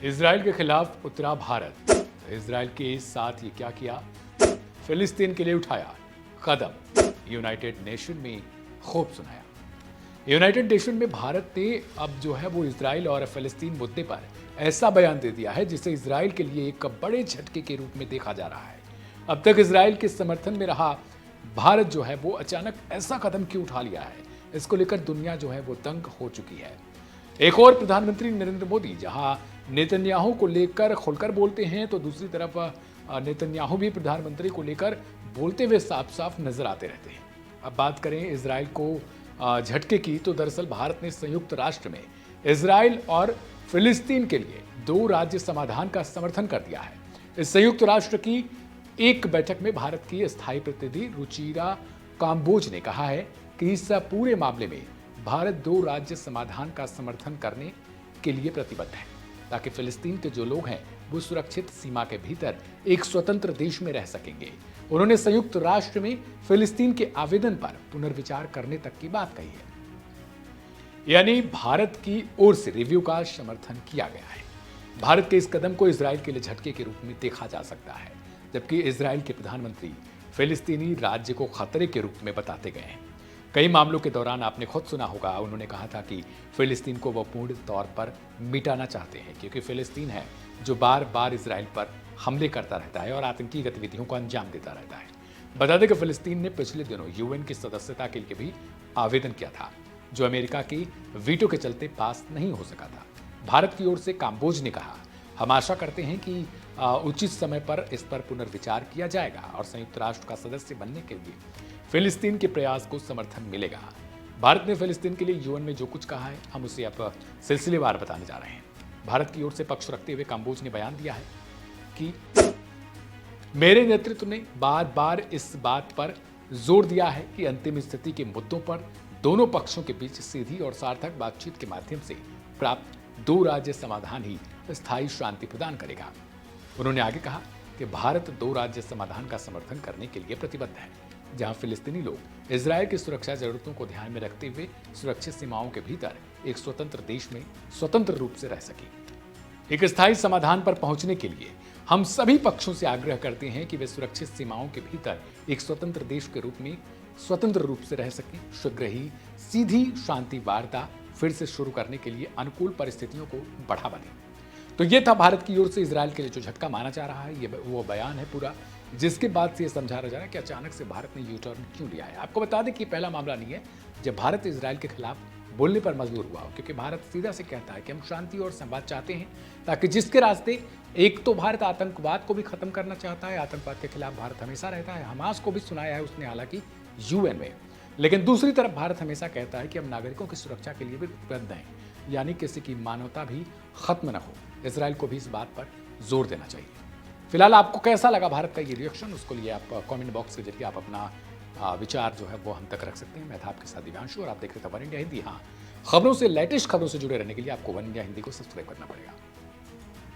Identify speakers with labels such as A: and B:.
A: Israel के खिलाफ उतरा भारत। इजराइल के साथ ये क्या किया? फिलिस्तीन के लिए उठाया कदम। यूनाइटेड नेशन में खूब सुनाया। यूनाइटेड नेशन में भारत ने अब जो है वो इजराइल और फिलिस्तीन मुद्दे पर ऐसा बयान दे दिया है जिसे इजराइल के लिए एक बड़े झटके के रूप में देखा जा रहा है। अब तक इजराइल के समर्थन में रहा भारत जो है वो अचानक ऐसा कदम क्यों उठा लिया है, इसको लेकर दुनिया जो है वो दंग हो चुकी है। एक और प्रधानमंत्री नरेंद्र मोदी जहां नेतन्याहू को लेकर खुलकर बोलते हैं, तो दूसरी तरफ नेतन्याहू भी प्रधानमंत्री को लेकर बोलते हुए साफ साफ नजर आते रहते हैं। अब बात करें इजराइल को झटके की, तो दरअसल भारत ने संयुक्त राष्ट्र में इजराइल और फिलिस्तीन के लिए 2 राज्य समाधान का समर्थन कर दिया है। इस संयुक्त राष्ट्र की एक बैठक में भारत की स्थायी प्रतिनिधि रुचिरा काम्बोज ने कहा है कि इस पूरे मामले में भारत 2 राज्य समाधान का समर्थन करने के लिए प्रतिबद्ध है, ताकि फिलिस्तीन के जो लोग हैं वो सुरक्षित सीमा के भीतर एक स्वतंत्र देश में रह सकेंगे। उन्होंने संयुक्त राष्ट्र में फिलिस्तीन के आवेदन पर पुनर्विचार करने तक की बात कही है। यानी भारत की ओर से रिव्यू का समर्थन किया गया है। भारत के इस कदम को इजराइल के लिए झटके के रूप में देखा जा सकता है, जबकि इजराइल के प्रधानमंत्री फिलिस्तीनी राज्य को खतरे के रूप में बताते गए हैं। कई मामलों के दौरान आपने खुद सुना होगा, उन्होंने कहा था कि फिलिस्तीन को वो पूर्ण तौर पर मिटाना चाहते हैं, क्योंकि फिलिस्तीन है जो बार बार इजराइल पर हमले करता रहता है और आतंकी गतिविधियों को अंजाम देता रहता है। बता दें कि फिलिस्तीन ने पिछले दिनों यूएन की सदस्यता के लिए भी आवेदन किया था, जो अमेरिका की वीटो के चलते पास नहीं हो सका था। भारत की ओर से काम्बोज ने कहा, हम आशा करते हैं कि उचित समय पर इस पर पुनर्विचार किया जाएगा और संयुक्त राष्ट्र का सदस्य बनने के लिए फिलिस्तीन के प्रयास को समर्थन मिलेगा। भारत ने फिलिस्तीन के लिए यूएन में जो कुछ कहा है, हम उसे अब सिलसिलेवार बताने जा रहे हैं। भारत की ओर से पक्ष रखते हुए काम्बोज ने बयान दिया है कि मेरे नेतृत्व ने बार बार इस बात पर जोर दिया है कि अंतिम स्थिति के मुद्दों पर दोनों पक्षों के बीच सीधी और सार्थक बातचीत के माध्यम से प्राप्त 2 राज्य समाधान ही स्थायी शांति प्रदान करेगा। उन्होंने आगे कहा कि भारत 2 राज्य समाधान का समर्थन करने के लिए प्रतिबद्ध है, जहां फिलिस्तीनी लोग इजराइल की सुरक्षा जरूरतों को ध्यान में रखते हुए सुरक्षित सीमाओं के भीतर एक स्वतंत्र देश में स्वतंत्र रूप से रह सके। एक स्थायी समाधान पर पहुंचने के लिए हम सभी पक्षों से आग्रह करते हैं कि वे सुरक्षित सीमाओं के भीतर एक स्वतंत्र देश के रूप में स्वतंत्र रूप से रह सकें। शीघ्र ही सीधी शांति वार्ता फिर से शुरू करने के लिए अनुकूल परिस्थितियों को बढ़ावा दें। तो ये था भारत की ओर से इजराइल के लिए जो झटका माना जा रहा है, ये वो बयान है पूरा, जिसके बाद से ये समझा जा रहा है कि अचानक से भारत ने यू टर्न क्यों लिया है। आपको बता दें कि पहला मामला नहीं है जब भारत इजराइल के खिलाफ बोलने पर मजबूर हुआ हो, क्योंकि भारत सीधा से कहता है कि हम शांति और संवाद चाहते हैं, ताकि जिसके रास्ते एक तो भारत आतंकवाद को भी खत्म करना चाहता है, आतंकवाद के खिलाफ भारत हमेशा रहता है, हमास को भी सुनाया है उसने हालांकि यूएन में, लेकिन दूसरी तरफ भारत हमेशा कहता है कि हम नागरिकों की सुरक्षा के लिए भी प्रतिबद्ध हैं, यानी किसी की मानवता भी खत्म न हो। इजराइल को भी इस बात पर जोर देना चाहिए। फिलहाल आपको कैसा लगा भारत का ये रिएक्शन, उसको लिए आप कमेंट बॉक्स के जरिए आप अपना विचार जो है वो हम तक रख सकते हैं। मैं था आपके साथ दिव्यांशु और आप देख रहे थे वन इंडिया हिंदी। हाँ, खबरों से, लेटेस्ट खबरों से जुड़े रहने के लिए आपको वन इंडिया हिंदी को सब्सक्राइब करना पड़ेगा।